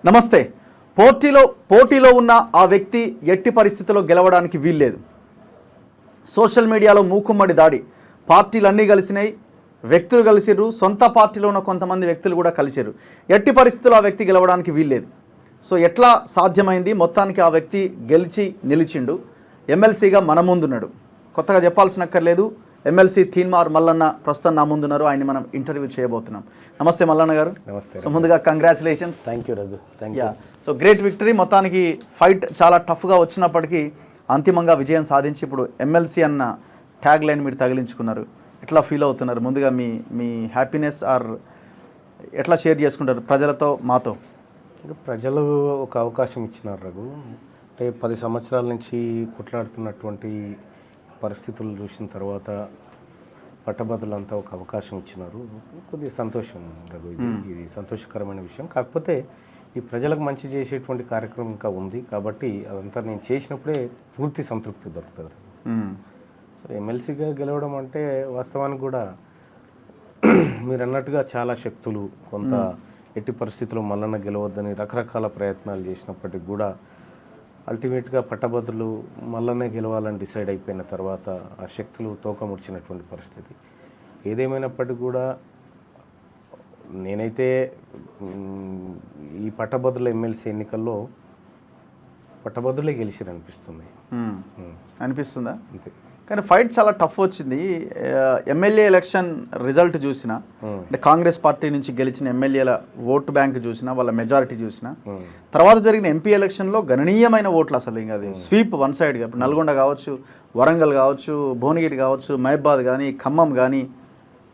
నమస్తే. పోటీలో ఉన్న ఆ వ్యక్తి ఎట్టి పరిస్థితుల్లో గెలవడానికి వీల్లేదు. సోషల్ మీడియాలో మూకుమ్మడి దాడి, పార్టీలన్నీ కలిసినాయి, వ్యక్తులు కలిసిర్రు, సొంత పార్టీలో ఉన్న కొంతమంది వ్యక్తులు కూడా కలిసిర్రు. ఎట్టి పరిస్థితుల్లో ఆ వ్యక్తి గెలవడానికి వీల్లేదు. సో ఎట్లా సాధ్యమైంది? మొత్తానికి ఆ వ్యక్తి గెలిచి నిలిచిండు, ఎమ్మెల్సీగా మన ముందున్నాడు. కొత్తగా చెప్పాల్సినక్కర్లేదు, ఎమ్మెల్సీ తీన్మార్ మల్లన్న ప్రస్తుతం నా ముందున్నారు. ఆయన్ని మనం ఇంటర్వ్యూ చేయబోతున్నాం. నమస్తే మల్లన్న గారు. నమస్తే. సో ముందుగా congratulations. Thank you Raghu. Thank you. So great victory. మొత్తానికి ఫైట్ చాలా టఫ్గా వచ్చినప్పటికీ అంతిమంగా విజయం సాధించి ఇప్పుడు ఎమ్మెల్సీ అన్న ట్యాగ్ లైన్ మీరు తగిలించుకున్నారు. ఎట్లా ఫీల్ అవుతున్నారు? ముందుగా మీ హ్యాపీనెస్ ఆర్ ఎట్లా షేర్ చేసుకుంటారు ప్రజలతో, మాతో? ప్రజలు ఒక అవకాశం ఇచ్చినారు రఘు. అంటే 10 సంవత్సరాల నుంచి కొట్లాడుతున్నటువంటి పరిస్థితులు చూసిన తర్వాత పట్టభద్రులంతా ఒక అవకాశం ఇచ్చినారు. కొద్దిగా సంతోషం రఘు. ఇది సంతోషకరమైన విషయం. కాకపోతే ఈ ప్రజలకు మంచి చేసేటువంటి కార్యక్రమం ఇంకా ఉంది కాబట్టి అదంతా నేను చేసినప్పుడే పూర్తి సంతృప్తి దొరుకుతుంది. సో ఎమ్మెల్సీగా గెలవడం అంటే వాస్తవానికి కూడా మీరు అన్నట్టుగా చాలా శక్తులు కొంత ఎట్టి పరిస్థితుల్లో మల్లన్న గెలవద్దని రకరకాల ప్రయత్నాలు చేసినప్పటికీ కూడా అల్టిమేట్గా పట్టభద్రులు మల్లన్నే గెలవాలని డిసైడ్ అయిపోయిన తర్వాత ఆ శక్తులు తోకముడిచినటువంటి పరిస్థితి. ఏదేమైనప్పటికీ కూడా నేనైతే ఈ పట్టభద్రుల ఎమ్మెల్సీ ఎన్నికల్లో పట్టభద్రులే గెలిచిరు అనిపిస్తుందా? అంతే. కానీ ఫైట్ చాలా టఫ్ వచ్చింది. ఎమ్మెల్యే ఎలక్షన్ రిజల్ట్ చూసినా, అంటే కాంగ్రెస్ పార్టీ నుంచి గెలిచిన ఎమ్మెల్యేల ఓటు బ్యాంక్ చూసినా, వాళ్ళ మెజారిటీ చూసినా, తర్వాత జరిగిన ఎంపీ ఎలక్షన్లో గణనీయమైన ఓట్లు, అసలు ఇంకా అది స్వీప్ వన్ సైడ్గా. ఇప్పుడు నల్గొండ కావచ్చు, వరంగల్ కావచ్చు, భువనగిరి కావచ్చు, మహబాద్ కానీ, ఖమ్మం కానీ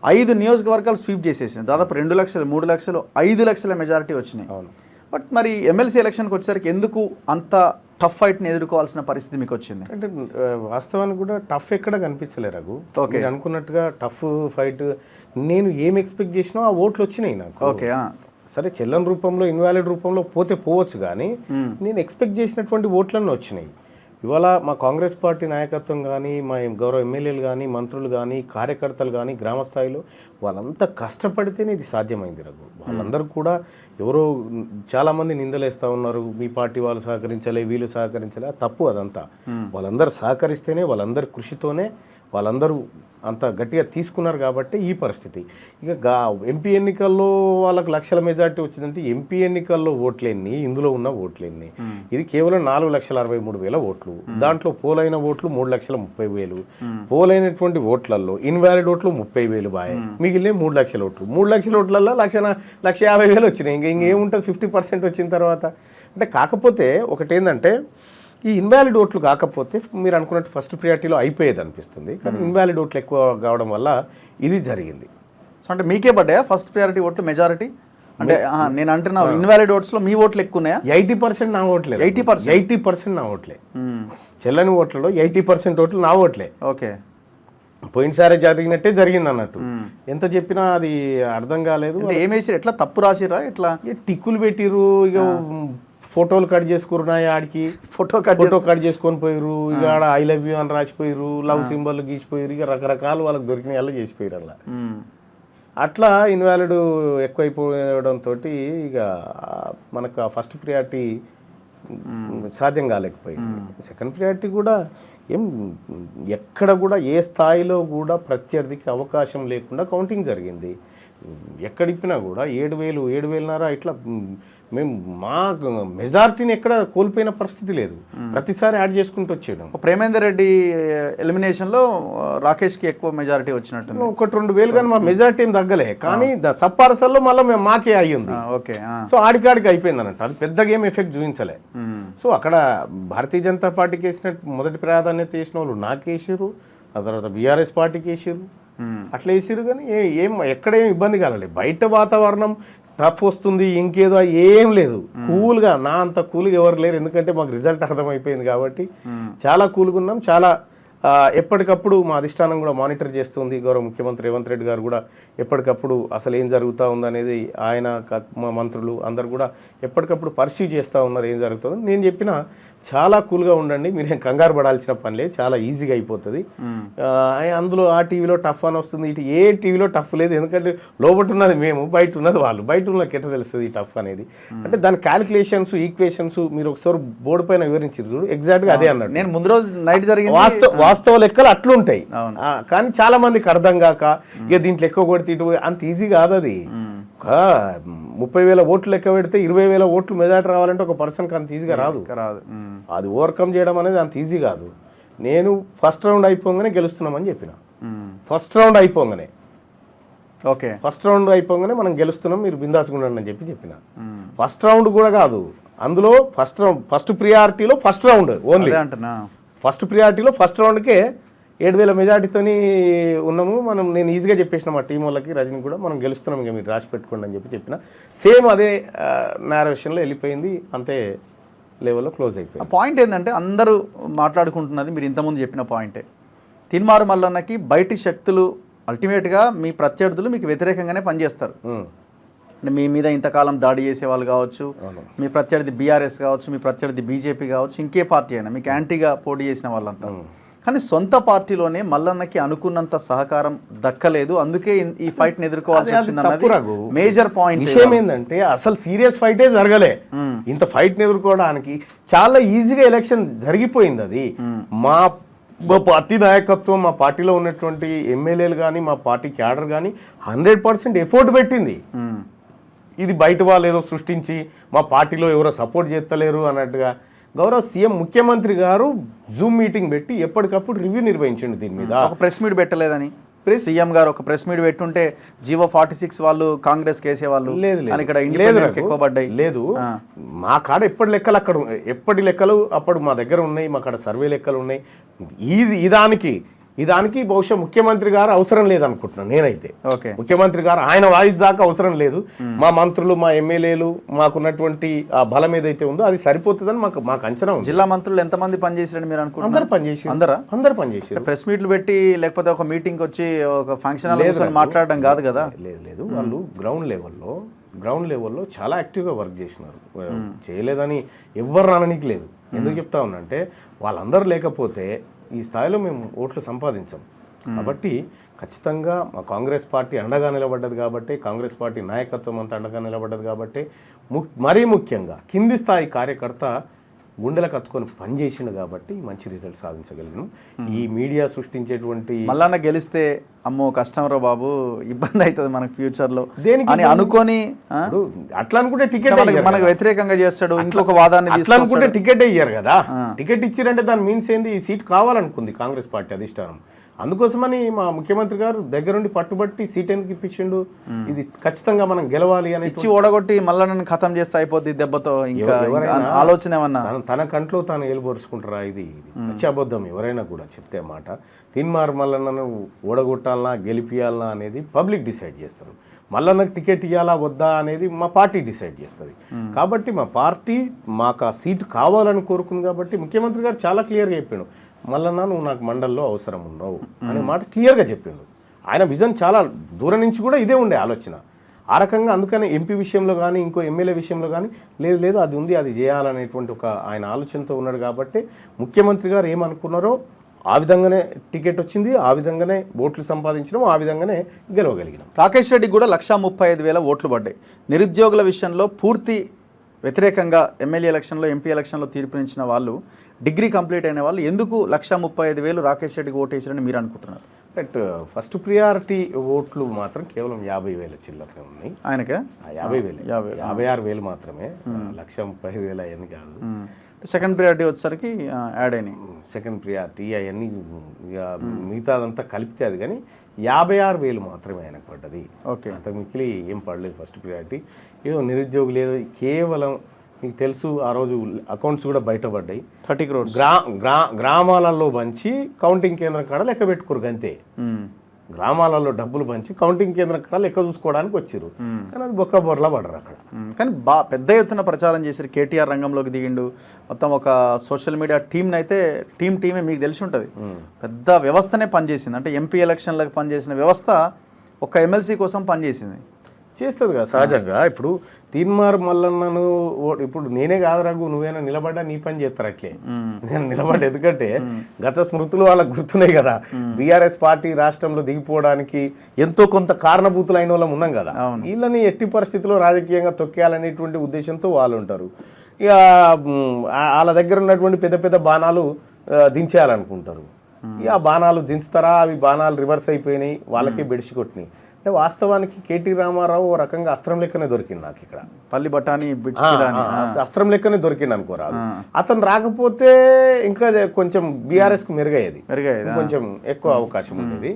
5 నియోజకవర్గాలు స్వీప్ చేసేసినాయి. దాదాపు 2 లక్షలు, 3 లక్షలు, 5 లక్షల మెజారిటీ వచ్చినాయి. బట్ మరి ఎమ్మెల్సీ ఎలక్షన్కి వచ్చేసరికి ఎందుకు అంత టఫ్ ఫైట్ని ఎదుర్కోవాల్సిన పరిస్థితి మీకు వచ్చింది? అంటే వాస్తవానికి కూడా టఫ్ ఎక్కడ కనిపించలే రఘు. ఓకే, అనుకున్నట్టుగా టఫ్ ఫైట్ నేను ఏం ఎక్స్పెక్ట్ చేసినా ఆ ఓట్లు వచ్చినాయి నాకు. ఓకే, సరే చెల్లన్ రూపంలో, ఇన్వాలిడ్ రూపంలో పోవచ్చు కానీ నేను ఎక్స్పెక్ట్ చేసినటువంటి ఓట్లన్నీ వచ్చినాయి. ఇవాళ మా కాంగ్రెస్ పార్టీ నాయకత్వం కానీ, మా గౌరవ ఎమ్మెల్యేలు కానీ, మంత్రులు కానీ, కార్యకర్తలు కానీ, గ్రామ స్థాయిలో వాళ్ళంతా కష్టపడితేనే ఇది సాధ్యమైంది రఘు. వాళ్ళందరూ కూడా ఎవరో చాలామంది నిందలేస్తూ ఉన్నారు, మీ పార్టీ వాళ్ళు సహకరించలే, వీళ్ళు సహకరించలే. తప్పు అదంతా. వాళ్ళందరూ సహకరిస్తేనే, వాళ్ళందరి కృషితోనే వాళ్ళందరూ అంత గట్టిగా తీసుకున్నారు కాబట్టి ఈ పరిస్థితి. ఇక ఎంపీ ఎన్నికల్లో వాళ్ళకు లక్షల మెజార్టీ వచ్చిందంటే ఎంపీ ఎన్నికల్లో ఓట్లేన్ని, ఇందులో ఉన్న ఓట్లేన్ని, ఇది కేవలం 4,63,000 ఓట్లు. దాంట్లో పోలైన ఓట్లు 3,30,000. పోలైనటువంటి ఓట్లలో ఇన్వాలిడ్ ఓట్లు 30,000 బాయ్, మిగిలిన 3 లక్షల ఓట్లు. 3 లక్షల ఓట్లలో 1,50,000 వచ్చినాయి. ఇంకేముంటుంది 50% వచ్చిన తర్వాత. అంటే కాకపోతే ఒకటేంటంటే ఈ ఇన్వాలిడ్ ఓట్లు కాకపోతే మీరు అనుకున్నట్టు ఫస్ట్ ప్రియారిటీలో అయిపోయేది అనిపిస్తుంది. కానీ ఇన్వాలిడ్ ఓట్లు ఎక్కువ కావడం వల్ల ఇది జరిగింది. సో అంటే మీకే పడ్డాయా ఫస్ట్ ప్రియారిటీ ఓట్లు మెజారిటీ? అంటే నేను అంటున్నా ఇన్వాలిడ్ ఓట్స్లో మీ ఓట్లు ఎక్కువ ఉన్నాయా? 80% నా ఓట్లే. 80% నా ఓట్లే. చెల్లని ఓట్లలో 80% ఓట్లు నా ఓట్లే. ఓకే, పోయినసారి జరిగినట్టే జరిగింది అన్నట్టు. ఎంత చెప్పినా అది అర్థం కాలేదు. ఏమేసి ఎట్లా తప్పు రాసిరా? ఇట్లా టిక్కులు పెట్టిరు, ఇక ఫోటోలు కట్ చేసుకున్నాయి, ఆడికి ఫోటో కట్ చేసుకొని పోయిరు, ఇక ఆడ ఐ లవ్ యూ అని రాసిపోయారు, లవ్ సింబల్ గీసిపోయారు, ఇక రకరకాలు వాళ్ళకి దొరికిన వాళ్ళు చేసిపోయారు. అలా అట్లా ఇన్వాలిడ్ ఎక్కువైపోవడంతో ఇక మనకు ఆ ఫస్ట్ ప్రియారిటీ సాధ్యం కాలేకపోయింది. సెకండ్ ప్రియారిటీ కూడా ఎక్కడ కూడా ఏ స్థాయిలో కూడా ప్రత్యర్థికి అవకాశం లేకుండా కౌంటింగ్ జరిగింది. ఎక్కడిప్పినా కూడా 7,000, 7,500 ఇట్లా మేము మా మెజారిటీని ఎక్కడ కోల్పోయిన పరిస్థితి లేదు. ప్రతిసారి యాడ్ చేసుకుంటూ వచ్చేయడం. ప్రేమేందర్ రెడ్డి ఎలిమినేషన్లో రాకేష్కి ఎక్కువ మెజారిటీ వచ్చినట్టు 1-2,000 కానీ మా మెజారిటీ ఏం తగ్గలే. కానీ సబ్ పార్సల్లో మళ్ళీ మేము మాకే అయ్యింది. ఓకే, సో ఆడికాడికి అయిపోయింది అన్నట్టు. అది పెద్దగా ఏం ఎఫెక్ట్ చూపించలే. సో అక్కడ భారతీయ జనతా పార్టీకి వేసినట్టు మొదటి ప్రాధాన్యత వేసిన వాళ్ళు నాకు వేసారు, ఆ తర్వాత బీఆర్ఎస్ పార్టీకి వేసారు, అట్లా వేసారు. కానీ ఎక్కడేం ఇబ్బంది కలలేదు. బయట వాతావరణం టఫ్ వస్తుంది, ఇంకేదో ఏం లేదు. కూల్గా, నా అంత కూల్గా ఎవరు లేరు. ఎందుకంటే మాకు రిజల్ట్ అర్థమైపోయింది కాబట్టి చాలా కూల్గా ఉన్నాం. చాలా ఎప్పటికప్పుడు మా అధిష్టానం కూడా మానిటర్ చేస్తుంది. గౌరవ ముఖ్యమంత్రి రేవంత్ రెడ్డి గారు కూడా ఎప్పటికప్పుడు అసలు ఏం జరుగుతూ ఉందనేది ఆయన మా మంత్రులు అందరు కూడా ఎప్పటికప్పుడు పర్సీవ్ చేస్తూ ఉన్నారు ఏం జరుగుతుందో. నేను చెప్పిన చాలా కూల్గా ఉండండి, మీరేం కంగారు పడాల్సిన పని లేదు, చాలా ఈజీగా అయిపోతుంది. అందులో ఆ టీవీలో టఫ్ అని వస్తుంది, ఇటు ఏ టీవీలో టఫ్ లేదు. ఎందుకంటే లోపల ఉన్నది మేము, బయట ఉన్నది వాళ్ళు. బయట ఉన్నకి ఎట్లా తెలుస్తుంది ఈ టఫ్ అనేది? అంటే దాని క్యాలిక్యులేషన్స్, ఈక్వేషన్స్ మీరు ఒకసారి బోర్డు పైన వివరించారు చూడు, ఎగ్జాక్ట్గా అదే అన్నాడు. నేను ముందు రోజు నైట్ జరిగింది వాస్తవ లెక్కలు అట్లుంటాయి. కానీ చాలా మందికి అర్థం కాక ఇక దీంట్లో ఎక్కువ కొడితే ఇటు అంత ఈజీ కాదు అది. 30,000 ఓట్లు లెక్క పెడితే 20,000 ఓట్లు మెజార్టీ రావాలంటే ఒక పర్సన్కి అంత ఈజీగా రాదు. అది ఓవర్కమ్ చేయడం అనేది అంత ఈజీ కాదు. నేను ఫస్ట్ రౌండ్ అయిపోగానే గెలుస్తున్నామని చెప్పిన. ఫస్ట్ రౌండ్ అయిపోగానే ఫస్ట్ రౌండ్ అయిపోగానే మనం గెలుస్తున్నాం, మీరు బిందాసుగా ఉండండి అని చెప్పిన. ఫస్ట్ రౌండ్ కూడా కాదు, అందులో ఫస్ట్ ప్రియారిటీలో ఫస్ట్ రౌండ్ ఓన్లీ. ఫస్ట్ ప్రియారిటీలో ఫస్ట్ రౌండ్కే 7,000 మెజార్టీతోని ఉన్నాము మనం. నేను ఈజీగా చెప్పేసిన మా టీం వాళ్ళకి, రజనీ కూడా, మనం గెలుస్తున్నాం, ఇక మీరు రాసి పెట్టుకోండి అని చెప్పిన. సేమ్ అదే నేరేషన్లో వెళ్ళిపోయింది, అంతే లెవెల్లో క్లోజ్ అయిపోయింది. పాయింట్ ఏంటంటే అందరూ మాట్లాడుకుంటున్నది మీరు ఇంతకుముందు చెప్పిన పాయింటే. తీన్మార్ మల్లన్నకి బయటి శక్తులు అల్టిమేట్గా మీ ప్రత్యర్థులు మీకు వ్యతిరేకంగానే పనిచేస్తారు. అంటే మీ మీద ఇంతకాలం దాడి చేసే వాళ్ళు కావచ్చు, మీ ప్రత్యర్థి బీఆర్ఎస్ కావచ్చు, మీ ప్రత్యర్థి బీజేపీ కావచ్చు, ఇంకే పార్టీ అయినా మీకు యాంటీగా పోటీ చేసిన వాళ్ళంతా. కానీ సొంత పార్టీలోనే మల్లన్నకి అనుకున్నంత సహకారం దక్కలేదు, అందుకే ఈ ఫైట్ ని ఎదుర్కోవాల్సి వచ్చింది. మేజర్ పాయింట్ విషయం ఏంటంటే అసలు సీరియస్ ఫైటే జరగలే. ఇంత ఫైట్ ని ఎదుర్కోవడానికి చాలా ఈజీగా ఎలక్షన్ జరిగిపోయింది. అది మా పార్టీ నాయకత్వం, మా పార్టీలో ఉన్నటువంటి ఎమ్మెల్యేలు కానీ, మా పార్టీ క్యాడర్ కానీ 100% ఎఫోర్ట్ పెట్టింది. ఇది బయట వాళ్ళు ఏదో సృష్టించి మా పార్టీలో ఎవరో సపోర్ట్ చేస్తలేరు అన్నట్టుగా గౌరవ సీఎం ముఖ్యమంత్రి గారు జూమ్ మీటింగ్ పెట్టి ఎప్పటికప్పుడు రివ్యూ నిర్వహించండి దీని మీద. ఒక ప్రెస్ మీట్ పెట్టలేదని సీఎం గారు ఒక ప్రెస్ మీట్ పెట్టుంటే జీవో 46 వాళ్ళు కాంగ్రెస్ కేసేవాళ్ళు. లేదు, మా కాడ ఎప్పటి లెక్కలు అక్కడ, ఎప్పటి లెక్కలు అప్పుడు మా దగ్గర ఉన్నాయి, మా కాడ సర్వే లెక్కలు ఉన్నాయి. ఇదానికి బహుశా ముఖ్యమంత్రి గారు అవసరం లేదనుకుంటున్నాను నేనైతే. ముఖ్యమంత్రి గారు ఆయన వాయిస్ దాకా అవసరం లేదు. మా మంత్రులు, మా ఎమ్మెల్యేలు, మాకున్నటువంటి ఆ బలం ఏదైతే ఉందో అది సరిపోతుందని మాకు అంచనా ఉంది. జిల్లా మంత్రులు ఎంతమంది పనిచేసారని మీరు అనుకుంటున్నారు? అందరూ పనిచేసారు. ప్రెస్ మీట్లు పెట్టి లేకపోతే ఒక మీటింగ్ వచ్చి ఒక ఫంక్షన్ మాట్లాడడం కాదు కదా. లేదు, వాళ్ళు గ్రౌండ్ లెవెల్లో చాలా యాక్టివ్గా వర్క్ చేసినారు. చేయలేదని ఎవ్వరు అనడానికి లేదు. ఎందుకు చెప్తా ఉన్నా అంటే వాళ్ళందరూ లేకపోతే ఈ స్థాయిలో మేము ఓట్లు సంపాదించాం. కాబట్టి ఖచ్చితంగా మా కాంగ్రెస్ పార్టీ అండగా నిలబడ్డది కాబట్టి, కాంగ్రెస్ పార్టీ నాయకత్వం అంతా అండగా నిలబడ్డది కాబట్టి, మరీ ముఖ్యంగా కింది స్థాయి కార్యకర్త గుండెలకు కత్తుకొని పనిచేసిండు కాబట్టి మంచి రిజల్ట్ సాధించగలిగినాం. ఈ మీడియా సృష్టించేటువంటి మళ్ళా గెలిస్తే అమ్మో కష్టంరా బాబు, ఇబ్బంది అవుతుంది మనకు ఫ్యూచర్లో అని అనుకొని అట్లా అనుకుంటే టికెట్ మనకు వ్యతిరేకంగా చేస్తాడు, ఇంకొక వాదాన్ని అట్లా అనుకుంటే టికెట్ ఇయ్యారు కదా. టికెట్ ఇచ్చారంటే దాని మీన్స్ ఏంది? ఈ సీట్ కావాలనుకుంది కాంగ్రెస్ పార్టీ అధిష్టానం. అందుకోసమని మా ముఖ్యమంత్రి గారు దగ్గరుండి పట్టుబట్టి సీట్ ఎందుకు ఇప్పించిండు, ఇది ఖచ్చితంగా మనం గెలవాలి అని ఇచ్చి ఓడగొట్టి మళ్ళీ నన్ను ఖతం చేస్తే అయిపోద్ది దెబ్బతో. ఇంకా ఆలోచన ఏమన్నా తన కంట్లో తాను ఏలుబరుచుకుంటారా? ఇది మంచి అబద్ధం ఎవరైనా కూడా చెప్తే మాట. తీన్మార్ మల్లన్నను ఓడగొట్టాలన్నా గెలిపియాలన్నా అనేది పబ్లిక్ డిసైడ్ చేస్తారు. మల్లన్నకు టికెట్ ఇవ్వాలా వద్దా అనేది మా పార్టీ డిసైడ్ చేస్తుంది. కాబట్టి మా పార్టీ మాకు ఆ సీటు కావాలని కోరుకుంది కాబట్టి ముఖ్యమంత్రి గారు చాలా క్లియర్గా చెప్పాడు, మల్లన్న నువ్వు నాకు మండల్లో అవసరం ఉన్నావు అనే మాట క్లియర్గా చెప్పిండు. ఆయన విజన్ చాలా దూరం నుంచి కూడా ఇదే ఉండే ఆలోచన ఆ రకంగా. అందుకని ఎంపీ విషయంలో కానీ ఇంకో ఎమ్మెల్యే విషయంలో కానీ లేదు అది ఉంది, అది చేయాలనేటువంటి ఒక ఆయన ఆలోచనతో ఉన్నాడు. కాబట్టి ముఖ్యమంత్రి గారు ఏమనుకున్నారో ఆ విధంగానే టికెట్ వచ్చింది, ఆ విధంగానే ఓట్లు సంపాదించడం, ఆ విధంగానే గెలవగలిగినాం. రాకేష్ రెడ్డికి కూడా 135,000 ఓట్లు పడ్డాయి. నిరుద్యోగుల విషయంలో పూర్తి వ్యతిరేకంగా ఎమ్మెల్యే ఎలక్షన్లో, ఎంపీ ఎలక్షన్లో తీర్పునిచ్చిన వాళ్ళు, డిగ్రీ కంప్లీట్ అయిన వాళ్ళు ఎందుకు 135,000 రాకేష్ రెడ్డికి ఓటు వేసారని మీరు అనుకుంటున్నారు? బట్ ఫస్ట్ ప్రియారిటీ ఓట్లు మాత్రం కేవలం 50,000 చిల్లరనే ఉన్నాయి ఆయనకే. 56,000 మాత్రమే, 135,000 అవన్నీ కాదు. సెకండ్ ప్రియారిటీ వచ్చేసరికి యాడ్ అయినాయి. సెకండ్ ప్రియారిటీ అవన్నీ మిగతాదంతా కలిపితే అది, కానీ 56,000 మాత్రమే ఆయనకు పడ్డది. అంత మిక్కిలి ఏం పడలేదు ఫస్ట్ ప్రియారిటీ. ఏదో నిరుద్యోగులు ఏదో కేవలం మీకు తెలుసు ఆ రోజు అకౌంట్స్ కూడా బయటపడ్డాయి. 30 crores గ్రామాలలో పంచి కౌంటింగ్ కేంద్రం కాడ లెక్క పెట్టుకోరు అంతే. గ్రామాలలో డబ్బులు పంచి కౌంటింగ్ కేంద్రం కూడా లెక్క చూసుకోవడానికి వచ్చారు కానీ అది బొక్క బొర్లా పడరు అక్కడ. కానీ పెద్ద ఎత్తున ప్రచారం చేశారు. కేటీఆర్ రంగంలోకి దిగిండు. మొత్తం ఒక సోషల్ మీడియా టీంని అయితే టీమే మీకు తెలిసి ఉంటుంది. పెద్ద వ్యవస్థనే పనిచేసింది. అంటే ఎంపీ ఎలక్షన్లకు పనిచేసిన వ్యవస్థ ఒక ఎమ్మెల్సీ కోసం పనిచేసింది. చేస్తుంది కదా సహజంగా. ఇప్పుడు తీన్మార్ మల్లన్నను ఇప్పుడు నేనే కాదు రఘు నువ్వేనా నిలబడ్డా నీ పని చేస్తారు అట్లే నేను నిలబడ్డా. ఎందుకంటే గత స్మృతులు వాళ్ళకు గుర్తున్నాయి కదా. బీఆర్ఎస్ పార్టీ రాష్ట్రంలో దిగిపోవడానికి ఎంతో కొంత కారణభూతులైన వాళ్ళం ఉన్నాం కదా. వీళ్ళని ఎట్టి పరిస్థితుల్లో రాజకీయంగా తొక్కేయాలనేటువంటి ఉద్దేశంతో వాళ్ళు ఉంటారు. ఇక వాళ్ళ దగ్గర ఉన్నటువంటి పెద్ద పెద్ద బాణాలు దించేయాలనుకుంటారు. ఇక ఆ బాణాలు దించుతారా, అవి బాణాలు రివర్స్ అయిపోయినాయి, వాళ్ళకి బెడిసి కొట్టినాయి. అంటే వాస్తవానికి కేటీ రామారావు ఓ రకంగా అస్త్రం లెక్కనే దొరికింది నాకు ఇక్కడ. పల్లి బఠానీ అస్త్రం లెక్కనే దొరికింది అనుకోరాదు. అతను రాకపోతే ఇంకా కొంచెం బీఆర్ఎస్కు మెరుగయ్యేది, కొంచెం ఎక్కువ అవకాశం ఉండేది.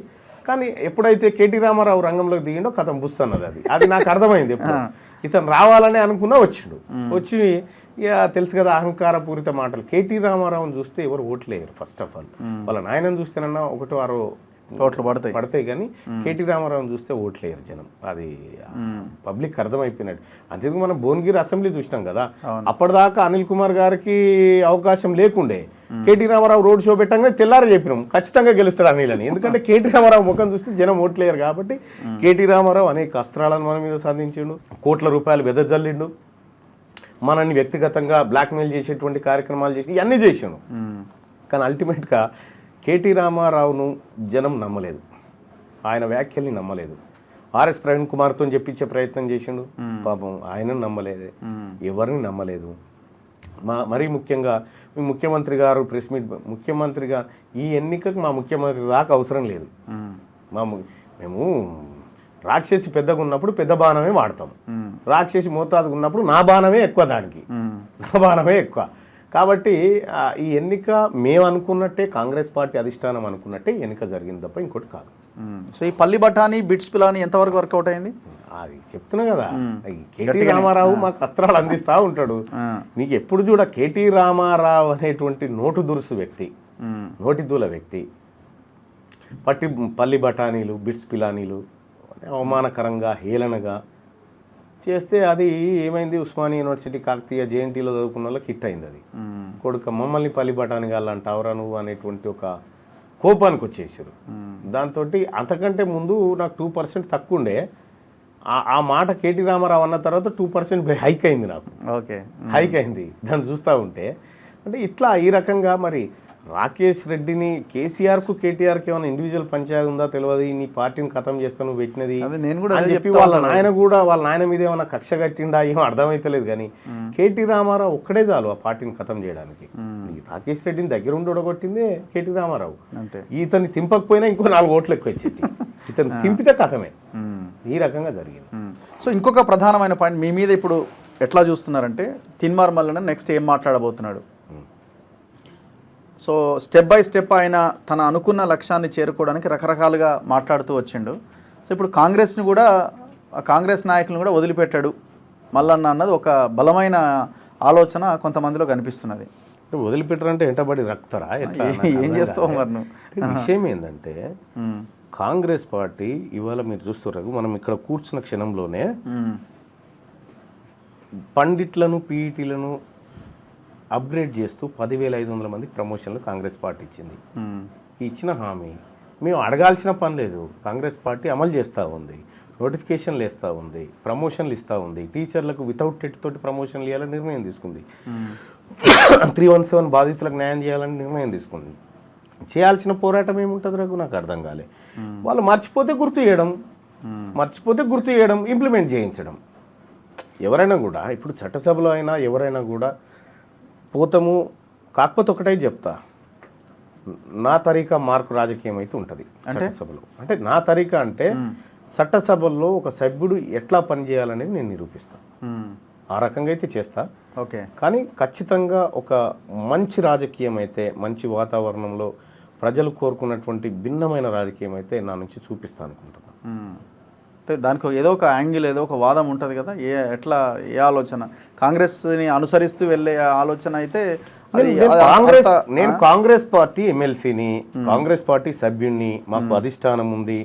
కానీ ఎప్పుడైతే కేటీ రామారావు రంగంలోకి దిగిండో కథం బుస్తన్నది అది నాకు అర్థమైంది. ఎప్పుడు ఇతను రావాలని అనుకున్నా వచ్చిండు. వచ్చి ఇక తెలుసు కదా అహంకారపూరిత మాటలు. కేటీ రామారావుని చూస్తే ఎవరు ఓట్లేరు. ఫస్ట్ ఆఫ్ ఆల్ వాళ్ళ నాయనని చూస్తేనన్నా 1-6 ఓట్లు పడతాయి కానీ కేటీ రామారావుని చూస్తే ఓట్లేరు జనం. అది పబ్లిక్ అర్థమైపోయినట్టు. అంతేందుకు మనం భువనగిరి అసెంబ్లీ చూసినాం కదా. అప్పటిదాకా అనిల్ కుమార్ గారికి అవకాశం లేకుండే. కేటీ రామారావు రోడ్ షో పెట్టంగానే తెల్లారి చెప్పినాం ఖచ్చితంగా గెలుస్తాడు అనిల్ అని. ఎందుకంటే కేటీ రామారావు ముఖం చూస్తే జనం ఓట్లేరు కాబట్టి. కేటీ రామారావు అనేక అస్త్రాలను మన మీద సాధించిండు, కోట్ల రూపాయలు వెదజల్లిండు, మనల్ని వ్యక్తిగతంగా బ్లాక్మెయిల్ చేసేటువంటి కార్యక్రమాలు చేసి ఇవన్నీ చేసాను. కానీ అల్టిమేట్గా కేటీ రామారావును జనం నమ్మలేదు, ఆయన వ్యాఖ్యల్ని నమ్మలేదు. ఆర్ఎస్ ప్రవీణ్ కుమార్తో చెప్పించే ప్రయత్నం చేసిండు, పాపం ఆయనను నమ్మలేదు, ఎవరిని నమ్మలేదు. మరీ ముఖ్యంగా మీ ముఖ్యమంత్రి గారు ప్రెస్ మీట్, ముఖ్యమంత్రిగా ఈ ఎన్నికకు మా ముఖ్యమంత్రి దాకా అవసరం లేదు. మేము రాక్షసి పెద్దగా ఉన్నప్పుడు పెద్ద బాణమే వాడతాం, రాక్షసి మోతాదుగా ఉన్నప్పుడు నా బాణమే ఎక్కువ, దానికి నా బాణమే ఎక్కువ. కాబట్టి ఈ ఎన్నిక మేము అనుకున్నట్టే, కాంగ్రెస్ పార్టీ అధిష్టానం అనుకున్నట్టే ఎన్నిక జరిగింది తప్ప ఇంకోటి కాదు. సో ఈ పల్లి బఠానీ బిట్స్ పిలాని ఎంతవరకు వర్కౌట్ అయింది? అది చెప్తున్నా కదా, కేటీ రామారావు మాకు అస్త్రాలు అందిస్తూ ఉంటాడు. నీకు ఎప్పుడు చూడ కేటీ రామారావు అనేటువంటి నోటు దురుసు వ్యక్తి, నోటి దూల వ్యక్తి పల్లి బఠానీలు బిట్స్ పిలానీలు అవమానకరంగా హేళనగా చేస్తే అది ఏమైంది, ఉస్మానియా యూనివర్సిటీ కాకతీయ జేఎన్టీలో చదువుకున్న వాళ్ళకి హిట్ అయింది. అది కొడుక మమ్మల్ని పల్లి బఠానీ అంటావురా నువ్వు అనేటువంటి ఒక కోపానికి వచ్చేసారు. దాంతో అంతకంటే ముందు నాకు 2% తక్కువ ఉండే. ఆ మాట కేటీ రామారావు అన్న తర్వాత 2% హైక్ అయింది నాకు. ఓకే, హైక్ అయింది దాన్ని చూస్తూ ఉంటే. అంటే ఇట్లా ఈ రకంగా మరి రాకేష్ రెడ్డిని కేసీఆర్కు కేటీఆర్కి ఏమైనా ఇండివిజువల్ పంచాయతీ ఉందా తెలియదు, నీ పార్టీని ఖతం చేస్తాను పెట్టినది అని చెప్పి వాళ్ళ నాయన మీద ఏమైనా కక్ష కట్టిండా ఏమో అర్థమైతలేదు. కానీ కేటీ రామారావు ఒక్కడే చాలు ఆ పార్టీని ఖతం చేయడానికి. రాకేష్ రెడ్డిని దగ్గర ఉండి ఒడగొట్టిందే కేటీ రామారావు. ఇతన్ని తింపకపోయినా ఇంకో 4 ఓట్లు ఎక్కువ వచ్చేటి, ఇతను తింపితే కథమే. ఈ రకంగా జరిగింది. సో ఇంకొక ప్రధానమైన పాయింట్ మీ మీద ఇప్పుడు ఎట్లా చూస్తున్నారంటే, తీన్మార్ మల్లన్న నెక్స్ట్ ఏం మాట్లాడబోతున్నాడు? సో స్టెప్ బై స్టెప్ ఆయన తన అనుకున్న లక్ష్యాన్ని చేరుకోవడానికి రకరకాలుగా మాట్లాడుతూ వచ్చిండు. సో ఇప్పుడు కాంగ్రెస్ని కూడా, కాంగ్రెస్ నాయకులను కూడా వదిలిపెట్టాడు మల్లన్న అన్నది ఒక బలమైన ఆలోచన కొంతమందిలో కనిపిస్తున్నది. వదిలిపెట్టారంటే ఎంటబడి రక్తారా ఎట్లా, ఏం చేస్తావు మరి నువ్వు? విషయం ఏంటంటే కాంగ్రెస్ పార్టీ ఇవాళ మీరు చూస్తున్నారు, మనం ఇక్కడ కూర్చున్న క్షణంలోనే పండిట్లను పీఈటీలను అప్గ్రేడ్ చేస్తూ 10,500 మందికి ప్రమోషన్లు కాంగ్రెస్ పార్టీ ఇచ్చింది. ఇచ్చిన హామీ మేము అడగాల్సిన పని లేదు, కాంగ్రెస్ పార్టీ అమలు చేస్తూ ఉంది, నోటిఫికేషన్లు వేస్తూ ఉంది, ప్రమోషన్లు ఇస్తూ ఉంది. టీచర్లకు వితౌట్ టెట్ తోటి ప్రమోషన్లు ఇవ్వాలని నిర్ణయం తీసుకుంది. 317 బాధితులకు న్యాయం చేయాలని నిర్ణయం తీసుకుంది. చేయాల్సిన పోరాటం ఏముంటుంది రఘు నాకు అర్థం కాలే. వాళ్ళు మర్చిపోతే గుర్తు చేయడం, ఇంప్లిమెంట్ చేయించడం. ఎవరైనా కూడా ఇప్పుడు చట్టసభలో అయినా ఎవరైనా కూడా పోతాము. కాకపోతే ఒకటే చెప్తా, నా తరీకా మార్కు రాజకీయం అయితే ఉంటుంది చట్టసభలో. అంటే నా తరీకా అంటే చట్టసభల్లో ఒక సభ్యుడు ఎట్లా పనిచేయాలనేది నేను నిరూపిస్తాను. ఆ రకంగా అయితే చేస్తా. ఓకే, కానీ ఖచ్చితంగా ఒక మంచి రాజకీయం అయితే, మంచి వాతావరణంలో ప్రజలు కోరుకున్నటువంటి భిన్నమైన రాజకీయం అయితే నా నుంచి చూపిస్తాను అనుకుంటున్నాను. అంటే దానికి ఏదో ఒక యాంగిల్, ఏదో ఒక వాదం ఉంటుంది కదా, ఏ ఆలోచన కాంగ్రెస్ని అనుసరిస్తూ వెళ్ళే ఆలోచన అయితే నేను కాంగ్రెస్ పార్టీ ఎమ్మెల్సీని, కాంగ్రెస్ పార్టీ సభ్యుణ్ణి, మాకు అధిష్టానం ఉంది.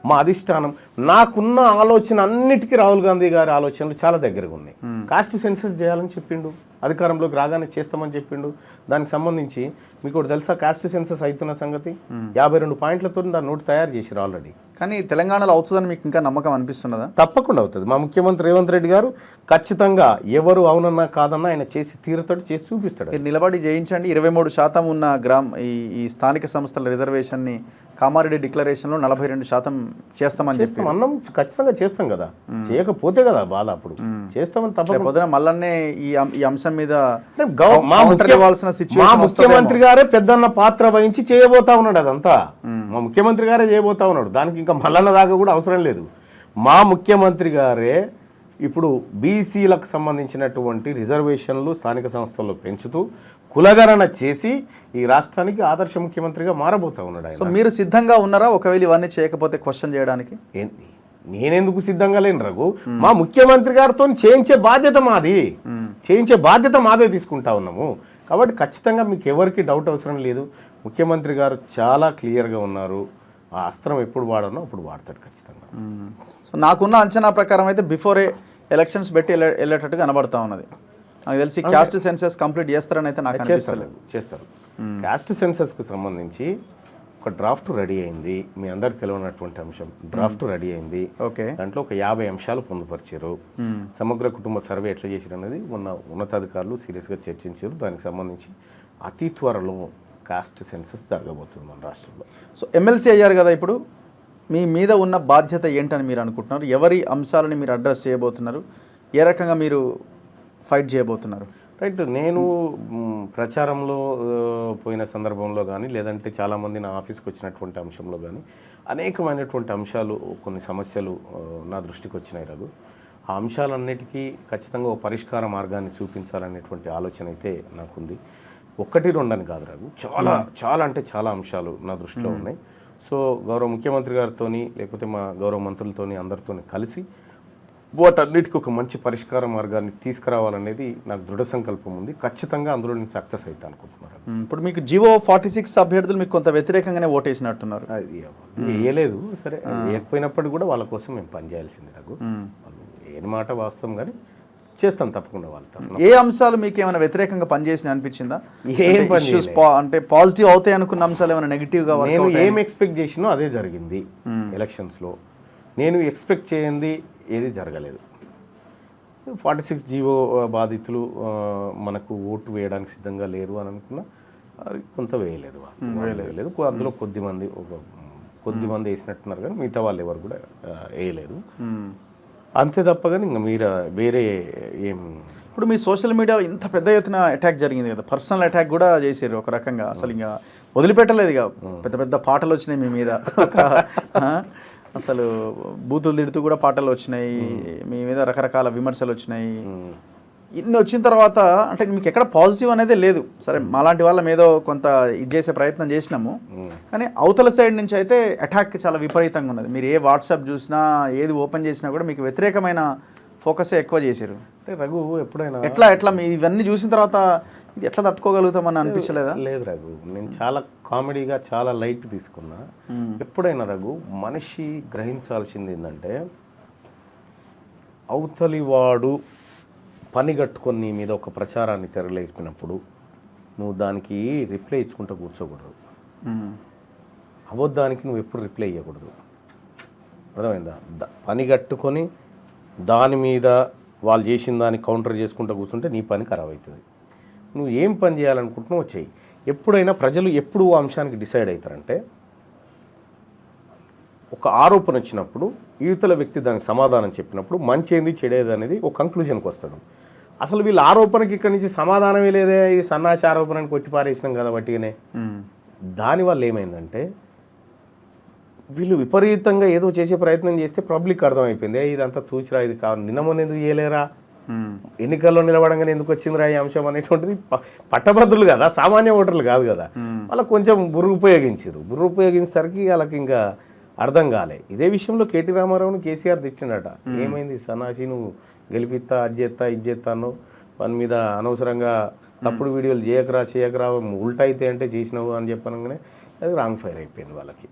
మా అధిష్టానం నాకున్న ఆలోచన అన్నిటికీ రాహుల్ గాంధీ గారి ఆలోచనలు చాలా దగ్గరగా ఉన్నాయి. కాస్ట్ సెన్సస్ చేయాలని చెప్పిండు, అధికారంలోకి రాగానే చేస్తామని చెప్పిండు. దానికి సంబంధించి మీకు ఒకటి తెలుసా, కాస్ట్ సెన్సస్ అవుతున్న సంగతి 52 పాయింట్లతో దాని నోటు తయారు చేసిరు ఆల్రెడీ. కానీ తెలంగాణలో అవుతుందని మీకు ఇంకా నమ్మకం అనిపిస్తున్నదా? తప్పకుండా అవుతుంది. మా ముఖ్యమంత్రి రేవంత్ రెడ్డి గారు ఖచ్చితంగా ఎవరు అవునన్నా కాదన్నా ఆయన చేసి తీరుతాడు, చేసి చూపిస్తాడు. మీరు నిలబడి జయించండి. 23% ఉన్న ఈ స్థానిక సంస్థల రిజర్వేషన్ని కామారెడ్డి డిక్లరేషన్లో 42% చేస్తామని చెప్పి మనం ఖచ్చితంగా చేస్తాం కదా, చేయకపోతే కదా బాధ. అప్పుడు చేస్తామని తప్పకుండా. మళ్ళీ ఈ అంశం మీద మా ముఖ్యమంత్రి గారే పెద్దన్న పాత్ర వహించి చేయబోతా ఉన్నాడు. అదంతా మా ముఖ్యమంత్రి గారే చేయబోతా ఉన్నాడు. దానికి ఇంకా మల్లన్న దాకా కూడా అవసరం లేదు. మా ముఖ్యమంత్రి గారే ఇప్పుడు బీసీలకు సంబంధించినటువంటి రిజర్వేషన్లు స్థానిక సంస్థల్లో పెంచుతూ కులగణన చేసి ఈ రాష్ట్రానికి ఆదర్శ ముఖ్యమంత్రిగా మారబోతా ఉన్నాడు ఆయన. సో మీరు సిద్ధంగా ఉన్నారా ఒకవేళ ఇవన్నీ చేయకపోతే క్వశ్చన్ చేయడానికి? నేనెందుకు సిద్ధంగా లేను రఘు. మా ముఖ్యమంత్రి గారితో చేయించే బాధ్యత మాది, చేయించే బాధ్యత మాదే తీసుకుంటా ఉన్నాము. కాబట్టి ఖచ్చితంగా మీకు ఎవరికి డౌట్ అవసరం లేదు. ముఖ్యమంత్రి గారు చాలా క్లియర్గా ఉన్నారు. ఆ అస్త్రం ఎప్పుడు వాడనో అప్పుడు వాడతాడు ఖచ్చితంగా. సో నాకున్న అంచనా ప్రకారం అయితే బిఫోరే ఎలక్షన్స్ పెట్టి వెళ్ళేటట్టుగా కనబడతా ఉన్నది. నాకు తెలిసి క్యాస్ట్ సెన్సస్ కంప్లీట్ చేస్తారని అయితే నాకు చేస్తారు. క్యాస్ట్ సెన్సస్కి సంబంధించి ఒక డ్రాఫ్ట్ రెడీ అయింది. మీ అందరికి తెలియనటువంటి అంశం డ్రాఫ్ట్ రెడీ అయింది. ఓకే, దాంట్లో ఒక 50 అంశాలు పొందుపరిచారు. సమగ్ర కుటుంబ సర్వే ఎట్లా చేశారు అనేది ఉన్నతాధికారులు సీరియస్గా చర్చించారు. దానికి సంబంధించి అతి త్వరలో కాస్ట్ సెన్సస్ జరగబోతుంది మన రాష్ట్రంలో. సో ఎమ్మెల్సీ అయ్యారు కదా, ఇప్పుడు మీ మీద ఉన్న బాధ్యత ఏంటని మీరు అనుకుంటున్నారు? ఎవరి అంశాలని మీరు అడ్రస్ చేయబోతున్నారు? ఏ రకంగా మీరు ఫైట్ చేయబోతున్నారు? రైట్, నేను ప్రచారంలో పోయిన సందర్భంలో కానీ లేదంటే చాలామంది నా ఆఫీస్కి వచ్చినటువంటి అంశంలో కానీ అనేకమైనటువంటి అంశాలు, కొన్ని సమస్యలు నా దృష్టికి వచ్చినాయి రఘు. ఆ అంశాలన్నిటికీ ఖచ్చితంగా ఒక పరిష్కార మార్గాన్ని చూపించాలనేటువంటి ఆలోచన అయితే నాకుంది. 1-2 అని కాదు రఘు, చాలా అంటే చాలా అంశాలు నా దృష్టిలో ఉన్నాయి. సో గౌరవ ముఖ్యమంత్రి గారితో లేకపోతే మా గౌరవ మంత్రులతోని అందరితో కలిసి వాటన్నిటికీ ఒక మంచి పరిష్కార మార్గాన్ని తీసుకురావాలనేది నాకు దృఢ సంకల్పం ఉంది. ఖచ్చితంగా అందులో నేను సక్సెస్ అవుతా అనుకుంటున్నాను. ఇప్పుడు మీకు జివో 46 అభ్యర్థులు మీకు కొంత వ్యతిరేకంగానే ఓటేసినట్టున్నారు. అది వేయలేదు, సరే వేయకపోయినప్పటికీ కూడా వాళ్ళ కోసం మేము పనిచేయాల్సింది నాకు. వాళ్ళు ఏని మాట వాస్తవం, కానీ చేస్తాం తప్పకుండా వాళ్ళతో. ఏ అంశాలు మీకు ఏమైనా వ్యతిరేకంగా పనిచేసిన అనిపించిందా? అంటే పాజిటివ్ అవుతాయి అనుకున్న అంశాలు ఏమైనా నెగిటివ్గా? నేను ఏం ఎక్స్పెక్ట్ చేసినో అదే జరిగింది ఎలక్షన్స్లో. నేను ఎక్స్పెక్ట్ చేయండి ఏది జరగలేదు. 46 జీవో బాధితులు మనకు ఓటు వేయడానికి సిద్ధంగా లేరు అని అనుకున్నా, అది కొంత వేయలేదు. అందులో కొద్దిమంది వేసినట్టున్నారు, కానీ మిగతా వాళ్ళు ఎవరు కూడా వేయలేదు. అంతే తప్ప కానీ ఇంకా మీరు వేరే ఏం. ఇప్పుడు మీ సోషల్ మీడియాలో ఇంత పెద్ద ఎత్తున అటాక్ జరిగింది కదా, పర్సనల్ అటాక్ కూడా చేశారు ఒక రకంగా. అసలు ఇంకా వదిలిపెట్టలేదు ఇక, పెద్ద పెద్ద పాటలు వచ్చినాయి మీ మీద. అసలు బూతులు తిడుతూ కూడా పాటలు వచ్చినాయి మీ మీద, రకరకాల విమర్శలు వచ్చినాయి. ఇన్ని వచ్చిన తర్వాత అంటే మీకు ఎక్కడ పాజిటివ్ అనేది లేదు. సరే, మాలాంటి వాళ్ళం ఏదో కొంత ఇది చేసే ప్రయత్నం చేసినాము, కానీ అవతల సైడ్ నుంచి అయితే అటాక్ చాలా విపరీతంగా ఉన్నది. మీరు ఏ వాట్సాప్ చూసినా, ఏది ఓపెన్ చేసినా కూడా మీకు వ్యతిరేకమైన ఫోకసే ఎక్కువ చేశారు. అంటే రఘు ఎప్పుడైనా ఎట్లా మీ ఇవన్నీ చూసిన తర్వాత ఇది ఎట్లా తట్టుకోగలుగుతామని అనిపించలేదా? లేదు రఘు, నేను చాలా కామెడీగా చాలా లైట్ తీసుకున్నా. ఎప్పుడైనా రఘు మనిషి గ్రహించాల్సింది ఏంటంటే, అవతలి వాడు పని కట్టుకొని నీ మీద ఒక ప్రచారాన్ని తెరలేపినప్పుడు నువ్వు దానికి రిప్లై ఇచ్చుకుంటూ కూర్చోకూడదు. అబద్ధానికి నువ్వు ఎప్పుడు రిప్లై ఇవ్వకూడదు. అర్థమైందా? పని కట్టుకొని దాని మీద వాళ్ళు చేసిన దాన్ని కౌంటర్ చేసుకుంటూ కూర్చుంటే నీ పని ఖరాబ్ అవుతుంది. నువ్వు ఏం పని చేయాలనుకుంటున్నావు చెయ్యి. ఎప్పుడైనా ప్రజలు ఎప్పుడు ఆ అంశానికి డిసైడ్ అవుతారంటే, ఒక ఆరోపణ వచ్చినప్పుడు యువతల వ్యక్తి దానికి సమాధానం చెప్పినప్పుడు మంచి ఏంది చెడేది అనేది ఒక కంక్లూజన్కి వస్తాడు. అసలు వీళ్ళ ఆరోపణకి ఇక్కడి నుంచి సమాధానమే లేదే, ఇది సన్నాసి ఆరోపణని కొట్టి పారేసినాం కదా బట్టిగానే. దానివల్ల ఏమైందంటే, వీళ్ళు విపరీతంగా ఏదో చేసే ప్రయత్నం చేస్తే పబ్లిక్ అర్థమైపోయింది, ఇదంతా తూచిరా, ఇది కావాలి, నిన్న మొన్న ఎందుకు చేయలేరా, ఎన్నికల్లో నిలబడంగానే ఎందుకు వచ్చిందిరా ఈ అంశం అనేటువంటిది. పట్టభద్రులు కదా, సామాన్య ఓటర్లు కాదు కదా, వాళ్ళకి కొంచెం బుర్ర ఉపయోగించేసరికి వాళ్ళకి ఇంకా అర్థం కాలే. ఇదే విషయంలో కేటీ రామారావుని కేసీఆర్ తిట్టినట, ఏమైంది సన్నాసి నువ్వు గెలిపిస్తా, అది చేస్తా, ఇది చేస్తాను, పని మీద అనవసరంగా తప్పుడు వీడియోలు చేయకరా ఉల్టా అయితే అంటే చేసినావు అని చెప్పనగానే అది రాంగ్ ఫైర్ అయిపోయింది వాళ్ళకి.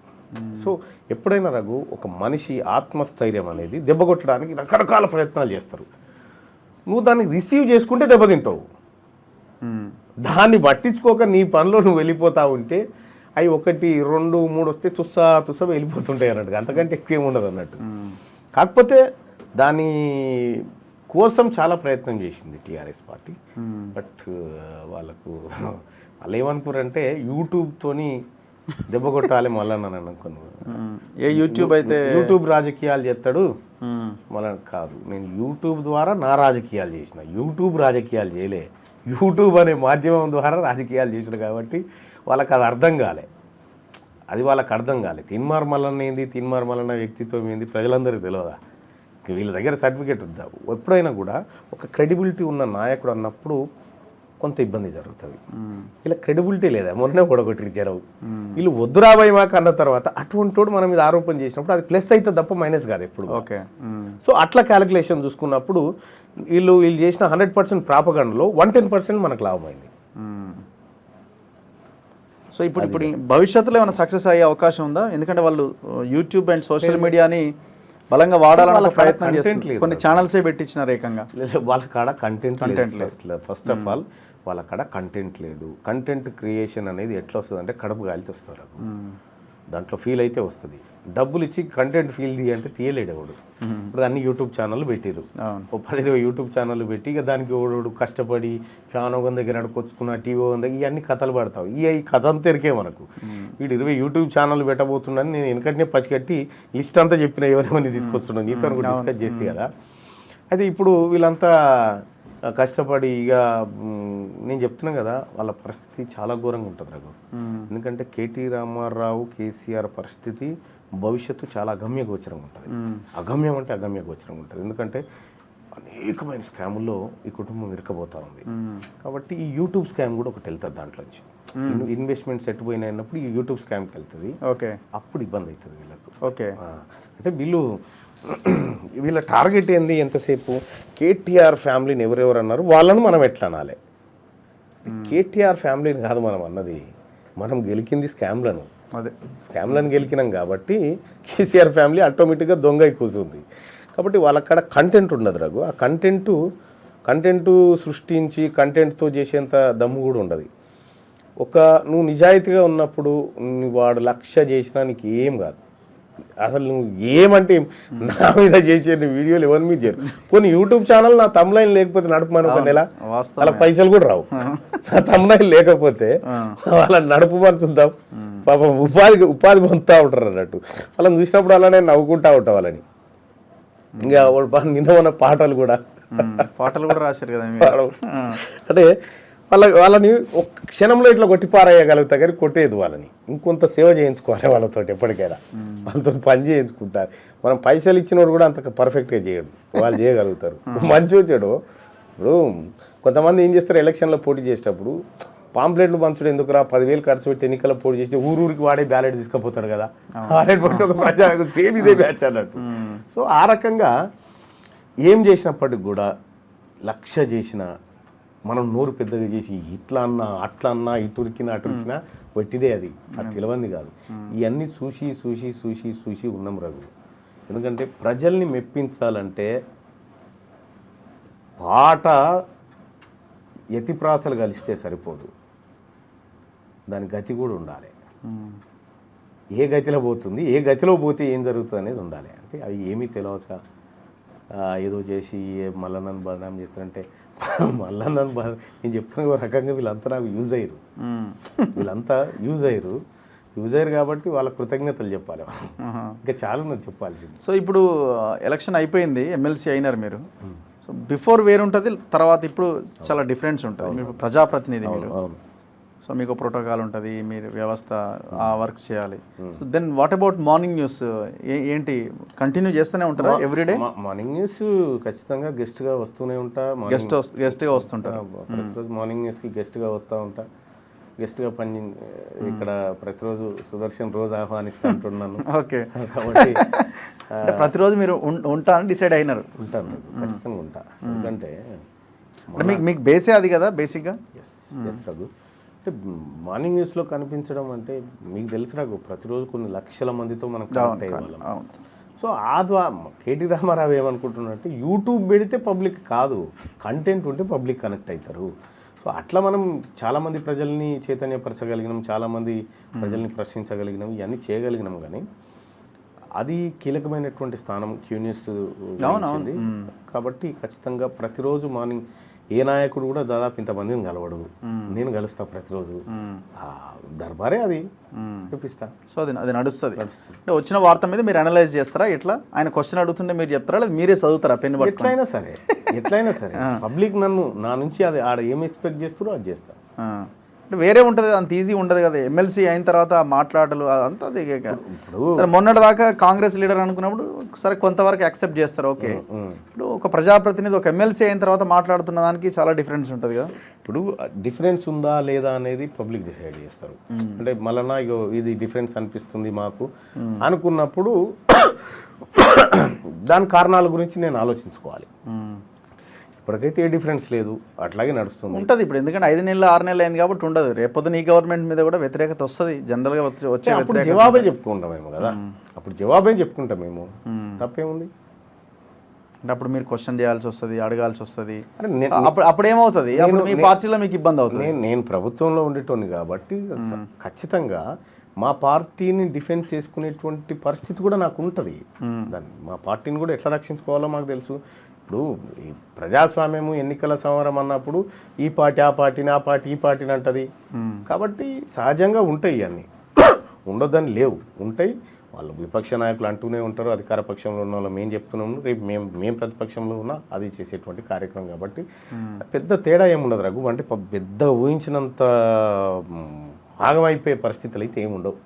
సో ఎప్పుడైనా రఘు ఒక మనిషి ఆత్మస్థైర్యం అనేది దెబ్బకొట్టడానికి రకరకాల ప్రయత్నాలు చేస్తారు. నువ్వు దాన్ని రిసీవ్ చేసుకుంటే దెబ్బతింటావు. దాన్ని పట్టించుకోక నీ పనిలో నువ్వు వెళ్ళిపోతా ఉంటే అవి 1, 2, 3 వస్తే తుస్సా వెళ్ళిపోతుంటాయి అన్నట్టు, అంతకంటే ఎక్కువ ఏముండదు అన్నట్టు. కాకపోతే దాని కోసం చాలా ప్రయత్నం చేసింది టీఆర్ఎస్ పార్టీ. బట్ వాళ్ళు ఏమనుకున్నారంటే యూట్యూబ్తోని దెబ్బ కొట్టాలి మళ్ళీ నన్ను అనుకున్నాను. ఏ యూట్యూబ్ అయితే యూట్యూబ్ రాజకీయాలు చేస్తాడు మళ్ళీ కాదు. నేను యూట్యూబ్ ద్వారా నా రాజకీయాలు చేసిన, యూట్యూబ్ రాజకీయాలు చేయలే, యూట్యూబ్ అనే మాధ్యమం ద్వారా రాజకీయాలు చేసిన. కాబట్టి వాళ్ళకి అది అర్థం కాలే, తీన్మార్ మల్లన్న ఏంది, తీన్మార్ మల్లన్న వ్యక్తిత్వం ఏంది ప్రజలందరికీ తెలియదా? వీళ్ళ దగ్గర సర్టిఫికేట్ ఉందా? ఎప్పుడైనా కూడా ఒక క్రెడిబిలిటీ ఉన్న నాయకుడు అన్నప్పుడు కొంత ఇబ్బంది జరుగుతుంది. ఇలా క్రెడిబిలిటీ లేదా, మొన్నే కూడా జరవు. వీళ్ళు వద్దురాబాయి మాకు అన్న తర్వాత అటువంటి వాడు మన మీద ఆరోపణ చేసినప్పుడు అది ప్లస్ అయితే తప్ప మైనస్ కాదు ఎప్పుడు. ఓకే. సో అట్లా క్యాలిక్యులేషన్ చూసుకున్నప్పుడు వీళ్ళు చేసిన 100% ప్రాపగండలో 110% మనకు లాభమైంది. సో ఇప్పుడు భవిష్యత్తులో ఏమైనా సక్సెస్ అయ్యే అవకాశం ఉందా? ఎందుకంటే వాళ్ళు యూట్యూబ్ అండ్ సోషల్ మీడియాని బలంగా వాడాలన్న ప్రయత్నం చేస్తున్నారు. కొన్ని ఛానల్సే పెట్టించినారు ఏకంగా. వాళ్ళ కాడ కంటెంట్ లేదు. ఫస్ట్ ఆఫ్ ఆల్ వాళ్ళ కాడ కంటెంట్ లేదు. కంటెంట్ క్రియేషన్ అనేది ఎట్లా వస్తుంది అంటే కడుపు గాలితో వస్తారు. దాంట్లో ఫీల్ అయితే వస్తుంది. డబ్బులు ఇచ్చి కంటెంట్ ఫీల్ అంటే తీయలేడు ఎవడు. ఇప్పుడు అన్ని యూట్యూబ్ ఛానళ్ళు పెట్టిరు, 10-20 యూట్యూబ్ ఛానళ్ళు పెట్టి ఇక దానికి ఓడు కష్టపడి ఫ్యాన్ ఒక దగ్గర నడుకొచ్చుకున్న టీవీ దగ్గర ఇవన్నీ కథలు పడతావు. ఈ కథ అంతా ఎరికే మనకు. వీడు 20 యూట్యూబ్ ఛానల్ పెట్టబోతున్నాను నేను వెనకటినే పసిగట్టి లిస్ట్ అంతా చెప్పిన ఎవరెవరిని తీసుకొస్తున్నాను నీతో డిస్కస్ చేస్తే కదా. అయితే ఇప్పుడు వీళ్ళంతా కష్టపడి ఇక నేను చెప్తున్నాను కదా, వాళ్ళ పరిస్థితి చాలా ఘోరంగా ఉంటుంది రఘు. ఎందుకంటే కేటీ రామారావు, కేసీఆర్ పరిస్థితి భవిష్యత్తు చాలా అగమ్యగోచరంగా ఉంటుంది. అగమ్యం అంటే అగమ్యగోచరంగా ఉంటుంది. ఎందుకంటే అనేకమైన స్కాముల్లో ఈ కుటుంబం ఇరకబోతూ ఉంది. కాబట్టి ఈ యూట్యూబ్ స్కామ్ కూడా ఒకటి వెళ్తుంది దాంట్లోంచి. ఇన్వెస్ట్మెంట్ సెట్ పోయినప్పుడు ఈ యూట్యూబ్ స్కామ్కి వెళ్తుంది. ఓకే, అప్పుడు ఇబ్బంది అవుతుంది వీళ్ళకు. ఓకే, అంటే వీళ్ళ టార్గెట్ ఏంది? ఎంతసేపు కేటీఆర్ ఫ్యామిలీని ఎవరెవరు అన్నారు వాళ్ళను మనం ఎట్లా అనాలి? కేటీఆర్ ఫ్యామిలీని కాదు మనం అన్నది, మనం గెలికింది స్కామ్లను. స్కామ్లను గెలికినాం కాబట్టి కేసీఆర్ ఫ్యామిలీ ఆటోమేటిక్గా దొంగ కూర్చుంది. కాబట్టి వాళ్ళక్కడ కంటెంట్ ఉండదు రఘు. ఆ కంటెంట్ సృష్టించి కంటెంట్తో చేసేంత దమ్ము కూడా ఉండదు. నువ్వు నిజాయితీగా ఉన్నప్పుడు వాడు 1,00,000 చేసినా నీకు ఏం కాదు. అసలు నువ్వు ఏమంటే నా మీద చేసే వీడియోలు ఎవరి మీద చేయరు. కొన్ని యూట్యూబ్ ఛానల్ నా తమ్లైన్ లేకపోతే నడుపుమని ఒక నెల వాళ్ళ పైసలు కూడా రావు. నా తమ్లైన్ లేకపోతే వాళ్ళని నడుపుమని చూద్దాం, పాపం ఉపాధి పొందుతూ ఉంటారు అన్నట్టు. వాళ్ళని చూసినప్పుడు అలానే నవ్వుకుంటా ఉంటాం వాళ్ళని. ఇంకా నిన్న ఉన్న పాటలు కూడా రాశారు కదా. అంటే వాళ్ళని ఒక క్షణంలో ఇట్లా కొట్టిపారేయగలుగుతా కానీ కొట్టేది వాళ్ళని. ఇంకొంత సేవ చేయించుకోవాలి వాళ్ళతో, ఎప్పటికైనా వాళ్ళతో పని చేయించుకుంటారు. మనం పైసలు ఇచ్చినోడు కూడా అంత పర్ఫెక్ట్గా చేయడు, వాళ్ళు చేయగలుగుతారు. మంచి వచ్చాడు. ఇప్పుడు కొంతమంది ఏం చేస్తారు, ఎలక్షన్లో పోటీ చేసేటప్పుడు పాంప్లెట్లు పంచుడు ఎందుకురా, 10,000 ఖర్చు పెట్టి ఎన్నికల్లో పోటీ చేసి ఊరికి వాడే బ్యాలెట్ తీసుకుపోతాడు కదా, అనేటువంటి ఒక ప్రజా సేమ్ ఇదే బ్యాచ్ అన్నట్టు. సో ఆ రకంగా ఏం చేసినప్పటికి కూడా 1,00,000 చేసిన మనం నోరు పెద్దగా చేసి ఇట్లా అన్నా అట్లా అన్నా ఇటురికినా అటురికినా వట్టిదే అది తెలియంది కాదు. ఇవన్నీ చూసి ఉన్నాం రఘు. ఎందుకంటే ప్రజల్ని మెప్పించాలంటే పాట యతిప్రాసలు కలిస్తే సరిపోదు, దాని గతి కూడా ఉండాలి. ఏ గతిలో పోతుంది, ఏ గతిలో పోతే ఏం జరుగుతుంది అనేది ఉండాలి. అంటే అవి ఏమీ తెలియక ఏదో చేసి మల్లన్నను బదనాం చేస్తారంటే నేను చెప్తున్నా ఒక రకంగా వీళ్ళంతా నాకు యూజ్ అయ్యారు కాబట్టి వాళ్ళ కృతజ్ఞతలు చెప్పాలి. ఇంకా చాలా నాకు చెప్పాల్సింది. సో ఇప్పుడు ఎలక్షన్ అయిపోయింది, ఎమ్మెల్సీ అయినారు మీరు. సో బిఫోర్ వేరుంటుంది, తర్వాత ఇప్పుడు చాలా డిఫరెన్స్ ఉంటుంది. మీరు ప్రజాప్రతినిధి మీరు. సో మీకు ప్రోటోకాల్ ఉంటుంది, మీరు వ్యవస్థ ఆ వర్క్ చేయాలి. So then what about morning news? ఏంటి కంటిన్యూ చేస్తూనే ఉంటారా ఎవ్రీడే? మార్నింగ్ న్యూస్ ఖచ్చితంగా గెస్ట్గా వస్తూనే ఉంటా. గెస్ట్గా వస్తుంటారు ప్రతిరోజు మార్నింగ్ న్యూస్కి గెస్ట్గా వస్తూ ఉంటా. గెస్ట్గా పని ఇక్కడ ప్రతిరోజు సుదర్శన్ రోజు ఆహ్వానిస్తూ ఉంటున్నాను. ఓకే, కాబట్టి ప్రతిరోజు మీరు ఉంటా అని డిసైడ్ అయినారు? ఉంటాను, ఖచ్చితంగా ఉంటా. ఎందుకంటే అంటే మీకు బేసే అది కదా బేసిక్గా. ఎస్ రఘు, అంటే మార్నింగ్ న్యూస్లో కనిపించడం అంటే మీకు తెలుసు రఘు, ప్రతిరోజు కొన్ని లక్షల మందితో మనం కనెక్ట్ అయ్యేవాళ్ళం. సో ఆ ద్వారా కేటీ రామారావు ఏమనుకుంటున్నారంటే యూట్యూబ్ పెడితే పబ్లిక్ కాదు, కంటెంట్ ఉంటే పబ్లిక్ కనెక్ట్ అవుతారు. సో అట్లా మనం చాలామంది ప్రజల్ని చైతన్యపరచగలిగినాం, చాలామంది ప్రజల్ని ప్రశ్నించగలిగినాం, ఇవన్నీ చేయగలిగినాం. కానీ అది కీలకమైనటువంటి స్థానం క్యూ న్యూస్ వహించింది. కాబట్టి ఖచ్చితంగా ప్రతిరోజు మార్నింగ్ ఏ నాయకుడు కూడా దాదాపు ఇంతమందిని కలవడు, నేను కలుస్తా ప్రతిరోజు. దర్బారే అది చూపిస్తా. సో అది నడుస్తుంది. అంటే వచ్చిన వార్త మీద మీరు అనలైజ్ చేస్తారా? ఎట్లా ఆయన క్వశ్చన్ అడుగుతుంటే మీరు చెప్తారా, లేదా మీరే చదువుతారా పెన్ పట్టుకొని? ఎట్లయినా సరే పబ్లిక్ నా నుంచి అది ఆడ ఏం ఎక్స్పెక్ట్ చేస్తారో అది చేస్తా. అంటే వేరే ఉంటుంది, అంత ఈజీ ఉండదు కదా. ఎమ్మెల్సీ అయిన తర్వాత మాట్లాడలు అదంతా సరే. మొన్నటి దాకా కాంగ్రెస్ లీడర్ అనుకున్నప్పుడు సరే కొంతవరకు యాక్సెప్ట్ చేస్తారు, ఓకే. ఇప్పుడు ఒక ప్రజాప్రతినిధి ఒక ఎమ్మెల్సీ అయిన తర్వాత మాట్లాడుతున్న దానికి చాలా డిఫరెన్స్ ఉంటుంది కదా. ఇప్పుడు డిఫరెన్స్ ఉందా లేదా అనేది పబ్లిక్ డిసైడ్ చేస్తారు. అంటే మళ్ళా ఇది డిఫరెన్స్ అనిపిస్తుంది మాకు అనుకున్నప్పుడు దాని కారణాల గురించి నేను ఆలోచించుకోవాలి. ఇప్పటికైతే ఏ డిఫరెన్స్ లేదు, అట్లాగే నడుస్తుంది ఉంటుంది. ఇప్పుడు ఎందుకంటే 5 నెలలు 6 నెలలు అయింది కాబట్టి ఉండదు. రేపొద్దున ఈ గవర్నమెంట్ మీద కూడా వ్యతిరేకత వస్తుంది జనరల్గా వచ్చే జవాబే చెప్పుకుంటామేమో కదా, అప్పుడు జవాబే చెప్పుకుంటామేమో, తప్పేముంది. అంటే అప్పుడు మీరు క్వశ్చన్ చేయాల్సి వస్తుంది, అడగాల్సి వస్తుంది. అప్పుడు ఏమవుతుంది, అప్పుడు మీ పార్టీలో మీకు ఇబ్బంది అవుతుంది. నేను ప్రభుత్వంలో ఉండేటోని కాబట్టి ఖచ్చితంగా మా పార్టీని డిఫెన్స్ చేసుకునేటువంటి పరిస్థితి కూడా నాకు ఉంటుంది. దాన్ని మా పార్టీని కూడా ఎట్లా రక్షించుకోవాలో మాకు తెలుసు. ఇప్పుడు ఈ ప్రజాస్వామ్యము ఎన్నికల సమరం అన్నప్పుడు ఈ పార్టీ ఆ పార్టీని, ఆ పార్టీ ఈ పార్టీని అంటది. కాబట్టి సహజంగా ఉంటాయి, అన్నీ ఉండొద్దని లేవు, ఉంటాయి. వాళ్ళు విపక్ష నాయకులు అంటూనే ఉంటారు, అధికార పక్షంలో ఉన్న వాళ్ళు మేము చెప్తున్నాము, రేపు మేము ప్రతిపక్షంలో ఉన్నా అది చేసేటువంటి కార్యక్రమం. కాబట్టి పెద్ద తేడా ఏముండదు రఘు. అంటే పెద్ద ఊహించినంత ఆగమైపోయే పరిస్థితులు అయితే ఏముండవు.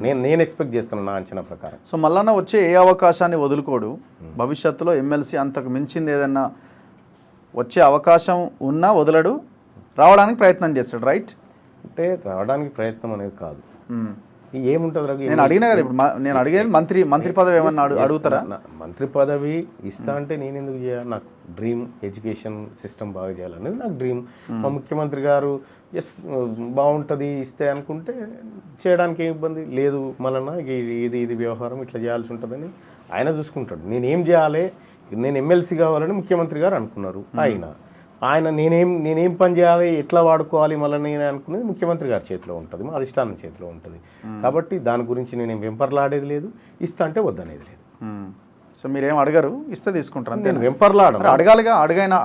నేను ఎక్స్పెక్ట్ చేస్తున్నాను నా అంచనా ప్రకారం. సో మళ్ళా వచ్చే ఏ అవకాశాన్ని వదులుకోడు. భవిష్యత్తులో ఎమ్మెల్సీ అంతకు మించింది ఏదన్నా వచ్చే అవకాశం ఉన్నా వదలడు, రావడానికి ప్రయత్నం చేస్తాడు, రైట్? అంటే రావడానికి ప్రయత్నం అనేది కాదు, ఏముంటుంది రఘు. నేను అడిగినా కదా, ఇప్పుడు నేను అడిగేది మంత్రి పదవి ఏమన్నా అడుగుతారా? మంత్రి పదవి ఇస్తా అంటే నేను ఎందుకు చేయాలి? నాకు డ్రీమ్ ఎడ్యుకేషన్ సిస్టమ్ బాగా చేయాలనేది నాకు డ్రీమ్. మా ముఖ్యమంత్రి గారు ఎస్ బాగుంటుంది ఇస్తే అనుకుంటే చేయడానికి ఏం ఇబ్బంది లేదు. మళ్ళీ ఇది వ్యవహారం ఇట్లా చేయాల్సి ఉంటుందని ఆయన చూసుకుంటాడు. నేనేం చేయాలి, నేను ఎమ్మెల్సీ కావాలని ముఖ్యమంత్రి గారు అనుకున్నారు. ఆయన నేనేం పని చేయాలి, ఎట్లా వాడుకోవాలి మళ్ళీ నేను అనుకునేది ముఖ్యమంత్రి గారి చేతిలో ఉంటుంది, మా అధిష్టానం చేతిలో ఉంటుంది. కాబట్టి దాని గురించి నేనేం వెంపర్లాడేది లేదు, ఇస్తా అంటే వద్దనేది లేదు. సో మీరేం అడగరు, ఇస్తే తీసుకుంటారు అంతే. నేను వెంపర్లాడను, అడగాలిగా.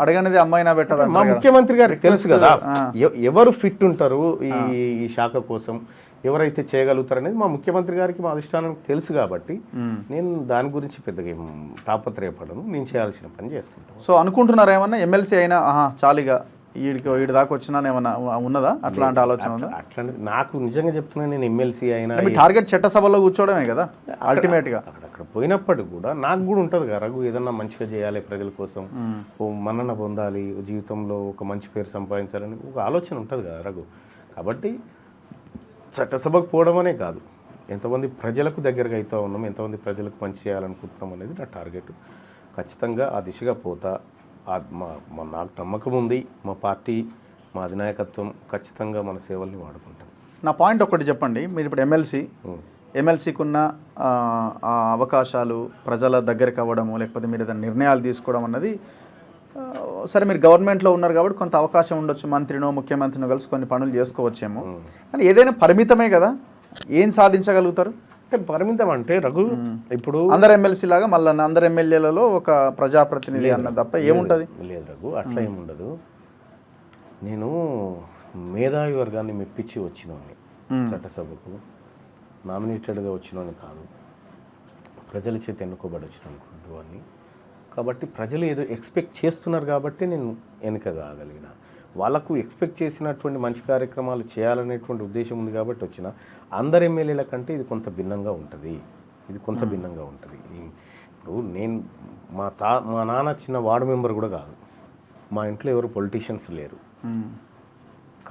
అడగనేది అమ్మాయినా పెట్టదు. మా ముఖ్యమంత్రి గారికి తెలుసు కదా ఎవరు ఫిట్ ఉంటారు ఈ శాఖ కోసం, ఎవరైతే చేయగలుగుతారు అనేది మా ముఖ్యమంత్రి గారికి మా అధిష్టానానికి తెలుసు. కాబట్టి నేను దాని గురించి పెద్దగా తాపత్రయపడను, నేను చేయాల్సిన పని చేసుకుంటాను. సో అనుకుంటున్నారా ఏమన్నా ఎమ్మెల్సీ అయినా చాలిగా వీడి దాకా వచ్చినా ఏమన్నా ఉన్నదా అట్లాంటి ఆలోచన ఉందా? అట్లాంటి నాకు నిజంగా చెప్తున్నాను, నేను ఎమ్మెల్సీ అయినా టార్గెట్ చట్టసభలో కూర్చోవడమే కదా అల్టిమేట్గా. అక్కడ పోయినప్పటికి కూడా నాకు కూడా ఉంటుంది కదా రఘు, ఏదన్నా మంచిగా చేయాలి ప్రజల కోసం, మన్నన పొందాలి, జీవితంలో ఒక మంచి పేరు సంపాదించాలని ఒక ఆలోచన ఉంటుంది కదా రఘు. కాబట్టి చట్టసభకు పోవడం అనే కాదు, ఎంతమంది ప్రజలకు దగ్గరగా అవుతూ ఉన్నాం, ఎంతమంది ప్రజలకు మంచి చేయాలనుకుంటున్నాం అనేది నా టార్గెట్. ఖచ్చితంగా ఆ దిశగా పోతా. నాకు నమ్మకం ఉంది, మా పార్టీ మా అధినాయకత్వం ఖచ్చితంగా మన సేవల్ని వాడుకుంటాం. నా పాయింట్ ఒకటి చెప్పండి. మీరు ఇప్పుడు ఎమ్మెల్సీకి ఉన్న అవకాశాలు, ప్రజల దగ్గరికి అవ్వడము, లేకపోతే మీరు ఏదైనా నిర్ణయాలు తీసుకోవడం అన్నది సరే, మీరు గవర్నమెంట్లో ఉన్నారు కాబట్టి కొంత అవకాశం ఉండొచ్చు, మంత్రినో ముఖ్యమంత్రినో కలిసి కొన్ని పనులు చేసుకోవచ్చేమో. కానీ ఏదైనా పరిమితమే కదా, ఏం సాధించగలుగుతారు? అంటే పరిమితం అంటే రఘు, ఇప్పుడు అందరు ఎమ్మెల్సీ లాగా మళ్ళీ అందరు ఎమ్మెల్యేలలో ఒక ప్రజాప్రతినిధి అన్న తప్ప ఏముంటుంది? లేదు రఘు, అట్లా ఏముండదు. నేను మేధావి వర్గాన్ని మెప్పించి వచ్చినోని, చట్టసభకు నామినేటెడ్గా వచ్చినోని కాదు, ప్రజల చేత ఎన్నుకోబడి వచ్చిన వాడిని. కాబట్టి ప్రజలు ఏదో ఎక్స్పెక్ట్ చేస్తున్నారు కాబట్టి నేను ఎన్నిక కాగలిగిన. వాళ్ళకు ఎక్స్పెక్ట్ చేసినటువంటి మంచి కార్యక్రమాలు చేయాలనేటువంటి ఉద్దేశం ఉంది కాబట్టి వచ్చిన. అందరు ఎమ్మెల్యేల కంటే ఇది కొంత భిన్నంగా ఉంటుంది, ఇప్పుడు నేను మా నాన్న చిన్న వార్డు మెంబర్ కూడా కాదు, మా ఇంట్లో ఎవరు పొలిటీషియన్స్ లేరు.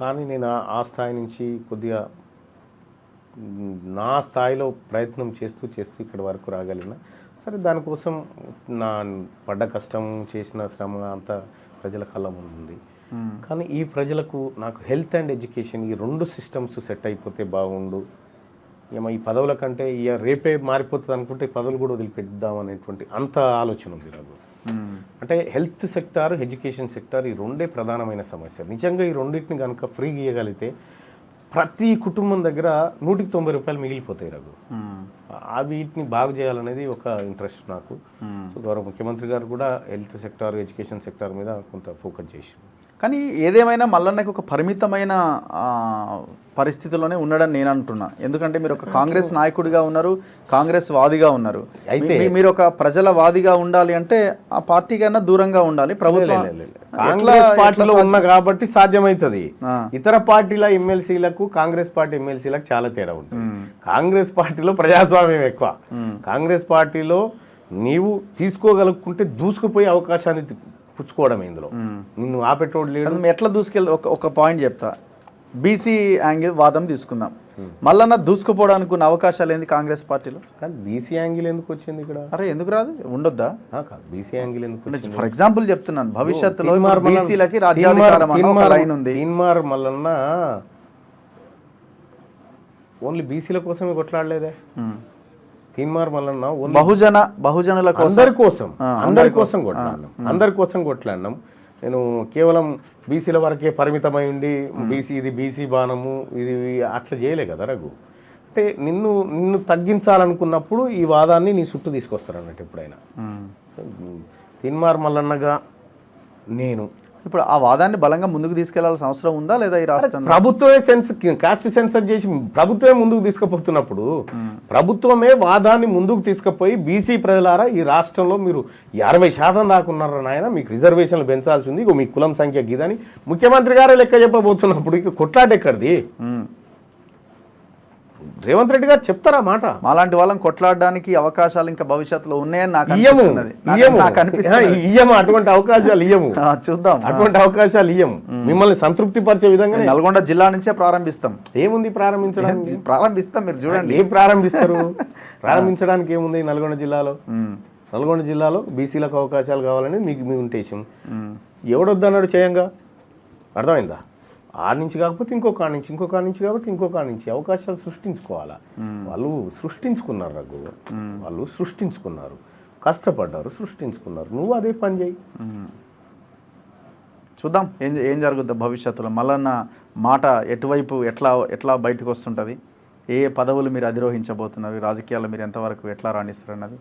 కానీ నేను ఆ స్థాయి నుంచి కొద్దిగా నా స్థాయిలో ప్రయత్నం చేస్తూ ఇక్కడి వరకు రాగలిగిన. సరే, దానికోసం నా పడ్డ కష్టం, చేసిన శ్రమ అంతా ప్రజల కళ్ళ ముందు ఉంది. కానీ ఈ ప్రజలకు నాకు హెల్త్ అండ్ ఎడ్యుకేషన్ ఈ రెండు సిస్టమ్స్ సెట్ అయిపోతే బాగుండు, ఏమో ఈ పదవుల కంటే ఇక రేపే మారిపోతుంది అనుకుంటే ఈ పదవులు కూడా వదిలిపెద్దాం అనేటువంటి అంత ఆలోచన ఉంది నాకు. అంటే హెల్త్ సెక్టార్, ఎడ్యుకేషన్ సెక్టార్ ఈ రెండే ప్రధానమైన సమస్య. నిజంగా ఈ రెండింటిని కనుక ఫ్రీ ఇవ్వగలిగితే ప్రతి కుటుంబం దగ్గర 190 రూపాయలు మిగిలిపోతాయి రఘు. వీటిని బాగు చేయాలనేది ఒక ఇంట్రెస్ట్ నాకు. సో గౌరవ ముఖ్యమంత్రి గారు కూడా హెల్త్ సెక్టార్, ఎడ్యుకేషన్ సెక్టార్ మీద కొంత ఫోకస్ చేశారు. కానీ ఏదేమైనా మల్లన్నకు ఒక పరిమితమైన పరిస్థితిలోనే ఉన్నాడని నేను అంటున్నా. ఎందుకంటే మీరు ఒక కాంగ్రెస్ నాయకుడిగా ఉన్నారు, కాంగ్రెస్ వాదిగా ఉన్నారు. అయితే మీరు ఒక ప్రజల వాదిగా ఉండాలి అంటే ఆ పార్టీ కన్నా దూరంగా ఉండాలి. ప్రభుత్వం కాంగ్రెస్ పార్టీలో ఉన్న కాబట్టి సాధ్యమవుతుంది. ఇతర పార్టీల ఎమ్మెల్సీలకు కాంగ్రెస్ పార్టీ ఎమ్మెల్సీలకు చాలా తేడా ఉంటుంది. కాంగ్రెస్ పార్టీలో ప్రజాస్వామ్యం ఎక్కువ. కాంగ్రెస్ పార్టీలో నీవు తీసుకోగలుగుకుంటే దూసుకుపోయే అవకాశాన్ని పుచ్చుకోవడం ఇందులో నిన్ను ఆపేటోడు లేడు. ఎట్లా దూసుకెళ్తా ఒక పాయింట్ చెప్తా. బీసీ యాంగిల్ వాదం తీసుకుందాం. మళ్ళా దూసుకుపోవడానికి ఉన్న అవకాశాలు ఏంది కాంగ్రెస్ పార్టీలో? కానీ బీసీ యాంగిల్ ఎందుకు వచ్చింది ఇక్కడ? అరే ఎందుకు రాదు, ఉండొద్దా? బీసీ యాంగిల్ ఎందుకు? ఫర్ ఎగ్జాంపుల్ చెప్తున్నాను, భవిష్యత్తులో బీసీలకి రాజ్యాధికారం ఉంది. తీన్మార్ మల్లన్న ఓన్లీ బీసీల కోసమే కొట్లాడలేదే. తీన్మార్ మల్లన్న బహుజనుల అందరి కోసం కొట్లాడినాం. నేను కేవలం బీసీల వరకే పరిమితమై ఉండి ఇది బీసీ బాణము ఇది అట్లా చేయలే కదా రఘు. అంటే నిన్ను తగ్గించాలనుకున్నప్పుడు ఈ వాదాన్ని నీ చుట్టూ తీసుకొస్తారు అన్నట్టు. ఎప్పుడైనా తీన్మార్ మల్లన్నగా నేను ఇప్పుడు ఆ వాదాన్ని బలంగా ముందుకు తీసుకెళ్లాల్సిన అవసరం ఉందా లేదా? ఈ రాష్ట్రం ప్రభుత్వమే కాస్ట్ సెన్సర్ చేసి ప్రభుత్వమే ముందుకు తీసుకుపోతున్నప్పుడు ప్రభుత్వమే వాదాన్ని ముందుకు తీసుకుపోయి బీసీ ప్రజలారా ఈ రాష్ట్రంలో మీరు 60% దాకా ఉన్నారా నాయన, మీకు రిజర్వేషన్లు పెంచాల్సి ఉంది, మీ కులం సంఖ్య గీదని ముఖ్యమంత్రి గారే లెక్క చెప్పబోతున్నప్పుడు ఇక కొట్లాట ఎక్కడిది? రేవంత్ రెడ్డి గారు చెప్తారా మాట? అలాంటి వాళ్ళని కొట్లాడడానికి అవకాశాలు ఇంకా భవిష్యత్తులో ఉన్నాయని నాకు ఇయ్యము. అటువంటి అవకాశాలు ఇయ్యము. చూద్దాం. అటువంటి అవకాశాలు ఇయ్యము. మిమ్మల్ని సంతృప్తి పరిచే విధంగా నల్గొండ జిల్లా నుంచే ప్రారంభిస్తాం. ఏముంది ప్రారంభించడానికి? ప్రారంభిస్తాం, మీరు చూడండి. ఏం ప్రారంభిస్తారు? ప్రారంభించడానికి ఏముంది? నల్గొండ జిల్లాలో బీసీలకు అవకాశాలు కావాలని మీ ఉద్దేశం. ఎవడొద్దన్నాడు చేయంగా? అర్థమైందా? ఆ నుంచి కాకపోతే ఇంకో కాడ నుంచి కాబట్టి ఇంకో కాడ నుంచి అవకాశాలు సృష్టించుకోవాలా. వాళ్ళు సృష్టించుకున్నారు రఘు, వాళ్ళు సృష్టించుకున్నారు, కష్టపడ్డారు, సృష్టించుకున్నారు. నువ్వు అదే పని చేయి. చూద్దాం ఏం జరుగుద్ది భవిష్యత్తులో. మల్లన్న మాట ఎటువైపు ఎట్లా బయటకు వస్తుంటుంది, ఏ పదవులు మీరు అధిరోహించబోతున్నారు, రాజకీయాల్లో మీరు ఎంతవరకు ఎట్లా రాణిస్తారు అన్నది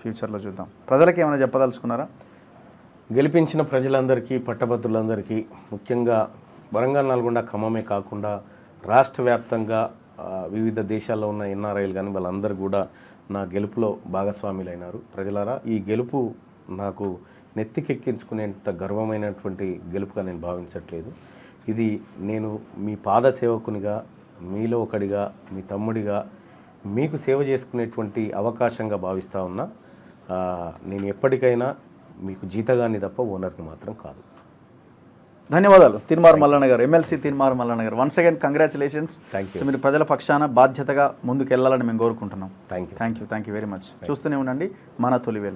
ఫ్యూచర్లో చూద్దాం. ప్రజలకి ఏమైనా చెప్పదలుచుకున్నారా? గెలిపించిన ప్రజలందరికీ, పట్టభద్రులందరికీ, ముఖ్యంగా వరంగల్, నల్గొండ, ఖమ్మమే కాకుండా రాష్ట్ర వ్యాప్తంగా వివిధ దేశాల్లో ఉన్న ఎన్ఆర్ఐలు కానీ వాళ్ళందరూ కూడా నా గెలుపులో భాగస్వాములైనారు. ప్రజలారా, ఈ గెలుపు నాకు నెత్తికెక్కించుకునేంత గర్వమైనటువంటి గెలుపుగా నేను భావించట్లేదు. ఇది నేను మీ పాద సేవకునిగా, మీలో ఒకడిగా, మీ తమ్ముడిగా మీకు సేవ చేసుకునేటువంటి అవకాశంగా భావిస్తూ ఉన్నా. నేను ఎప్పటికైనా మీకు జీతగాన్ని తప్ప ఓనర్ని మాత్రం కాదు. ధన్యవాదాలు Teenmar Mallanna garu, MLC Teenmar Mallanna garu. Once again congratulations. So మీరు ప్రజల పక్షాన బాధ్యతగా ముందుకు వెళ్ళాలని మేము కోరుకుంటున్నాం. Thank you very much. చూస్తూనే ఉండండి మన తొలి వెలుగు.